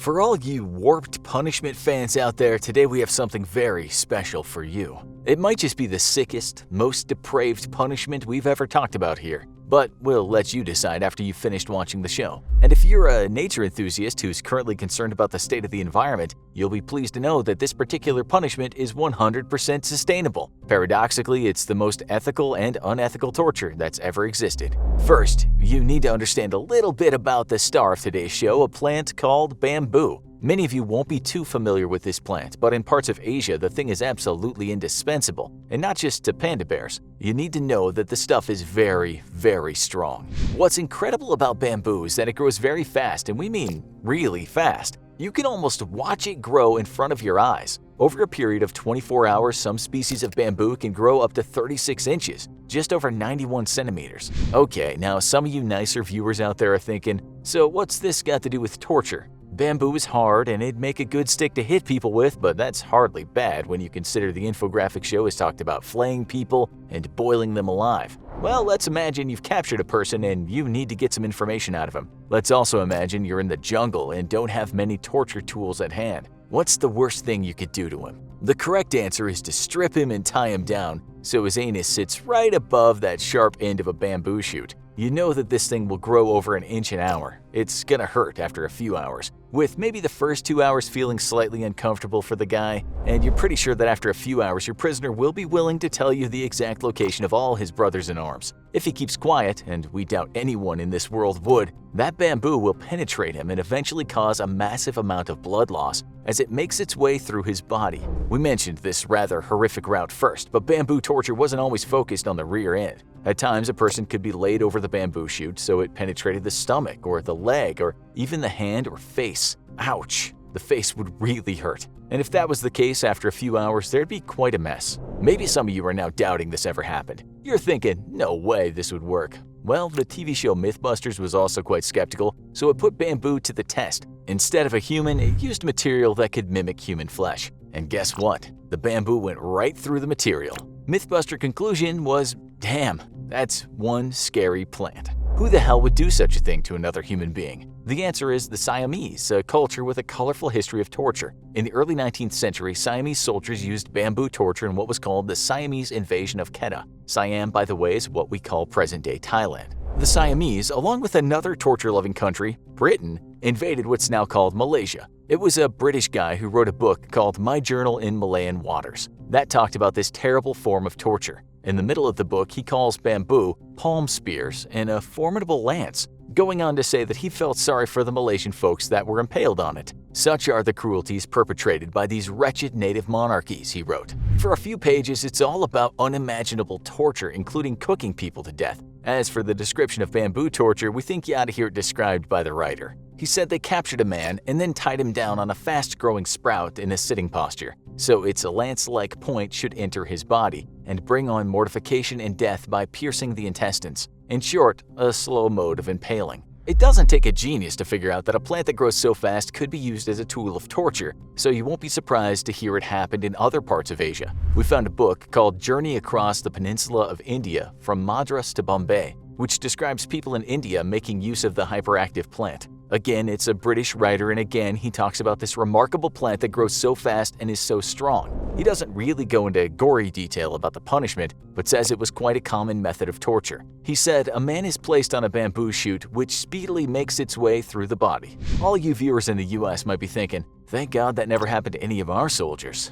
For all you warped punishment fans out there, today we have something very special for you. It might just be the sickest, most depraved punishment we've ever talked about here, but we'll let you decide after you've finished watching the show. And if you're a nature enthusiast who's currently concerned about the state of the environment, you'll be pleased to know that this particular punishment is 100% sustainable. Paradoxically, it's the most ethical and unethical torture that's ever existed. First, you need to understand a little bit about the star of today's show, a plant called bamboo. Many of you won't be too familiar with this plant, but in parts of Asia, the thing is absolutely indispensable, and not just to panda bears. You need to know that the stuff is very, very strong. What's incredible about bamboo is that it grows very fast, and we mean really fast. You can almost watch it grow in front of your eyes. Over a period of 24 hours, some species of bamboo can grow up to 36 inches, just over 91 centimeters. Okay, now some of you nicer viewers out there are thinking, so what's this got to do with torture? Bamboo is hard and it'd make a good stick to hit people with, but that's hardly bad when you consider the Infographics show has talked about flaying people and boiling them alive. Well, let's imagine you've captured a person and you need to get some information out of him. Let's also imagine you're in the jungle and don't have many torture tools at hand. What's the worst thing you could do to him? The correct answer is to strip him and tie him down so his anus sits right above that sharp end of a bamboo shoot. You know that this thing will grow over an inch an hour. It's gonna hurt after a few hours, with maybe the first 2 hours feeling slightly uncomfortable for the guy, and you're pretty sure that after a few hours your prisoner will be willing to tell you the exact location of all his brothers in arms. If he keeps quiet, and we doubt anyone in this world would, that bamboo will penetrate him and eventually cause a massive amount of blood loss as it makes its way through his body. We mentioned this rather horrific route first, but bamboo torture wasn't always focused on the rear end. At times, a person could be laid over the bamboo shoot so it penetrated the stomach or the leg or even the hand or face. Ouch! The face would really hurt. And if that was the case, after a few hours, there'd be quite a mess. Maybe some of you are now doubting this ever happened. You're thinking, no way this would work. Well, the TV show Mythbusters was also quite skeptical, so it put bamboo to the test. Instead of a human, it used material that could mimic human flesh. And guess what? The bamboo went right through the material. Mythbuster conclusion was, damn, that's one scary plant. Who the hell would do such a thing to another human being? The answer is the Siamese, a culture with a colorful history of torture. In the early 19th century, Siamese soldiers used bamboo torture in what was called the Siamese invasion of Kedah. Siam, by the way, is what we call present-day Thailand. The Siamese, along with another torture-loving country, Britain, invaded what's now called Malaysia. It was a British guy who wrote a book called My Journal in Malayan Waters that talked about this terrible form of torture. In the middle of the book, he calls bamboo palm spears and a formidable lance, going on to say that he felt sorry for the Malaysian folks that were impaled on it. Such are the cruelties perpetrated by these wretched native monarchies, he wrote. For a few pages, it's all about unimaginable torture, including cooking people to death. As for the description of bamboo torture, we think you ought to hear it described by the writer. He said they captured a man and then tied him down on a fast-growing sprout in a sitting posture, so its lance-like point should enter his body and bring on mortification and death by piercing the intestines. In short, a slow mode of impaling. It doesn't take a genius to figure out that a plant that grows so fast could be used as a tool of torture, so you won't be surprised to hear it happened in other parts of Asia. We found a book called Journey Across the Peninsula of India from Madras to Bombay, which describes people in India making use of the hyperactive plant. Again, it's a British writer, and again, he talks about this remarkable plant that grows so fast and is so strong. He doesn't really go into gory detail about the punishment, but says it was quite a common method of torture. He said, a man is placed on a bamboo shoot, which speedily makes its way through the body. All you viewers in the US might be thinking, thank God that never happened to any of our soldiers.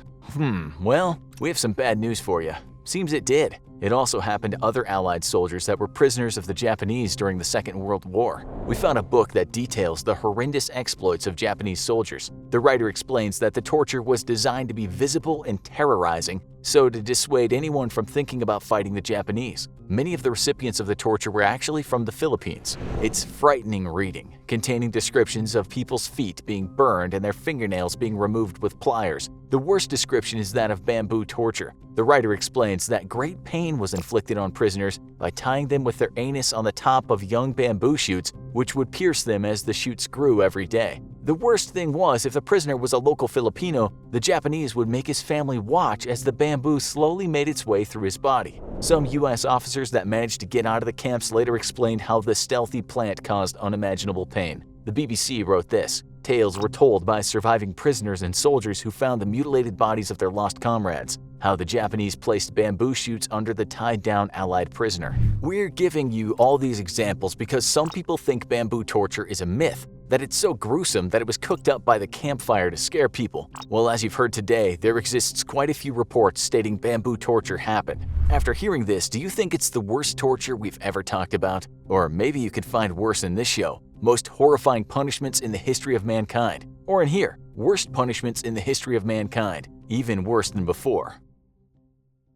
Well, we have some bad news for you. Seems it did. It also happened to other Allied soldiers that were prisoners of the Japanese during the Second World War. We found a book that details the horrendous exploits of Japanese soldiers. The writer explains that the torture was designed to be visible and terrorizing, so to dissuade anyone from thinking about fighting the Japanese. Many of the recipients of the torture were actually from the Philippines. It's frightening reading, containing descriptions of people's feet being burned and their fingernails being removed with pliers. The worst description is that of bamboo torture. The writer explains that great pain was inflicted on prisoners by tying them with their anus on the top of young bamboo shoots, which would pierce them as the shoots grew every day. The worst thing was, if the prisoner was a local Filipino, the Japanese would make his family watch as the bamboo slowly made its way through his body. Some US officers that managed to get out of the camps later explained how the stealthy plant caused unimaginable pain. The BBC wrote this, Tales were told by surviving prisoners and soldiers who found the mutilated bodies of their lost comrades, how the Japanese placed bamboo shoots under the tied-down Allied prisoner. We're giving you all these examples because some people think bamboo torture is a myth, that it's so gruesome that it was cooked up by the campfire to scare people. Well, as you've heard today, there exists quite a few reports stating bamboo torture happened. After hearing this, do you think it's the worst torture we've ever talked about? Or maybe you could find worse in this show, most horrifying punishments in the history of mankind. Or in here, worst punishments in the history of mankind, even worse than before.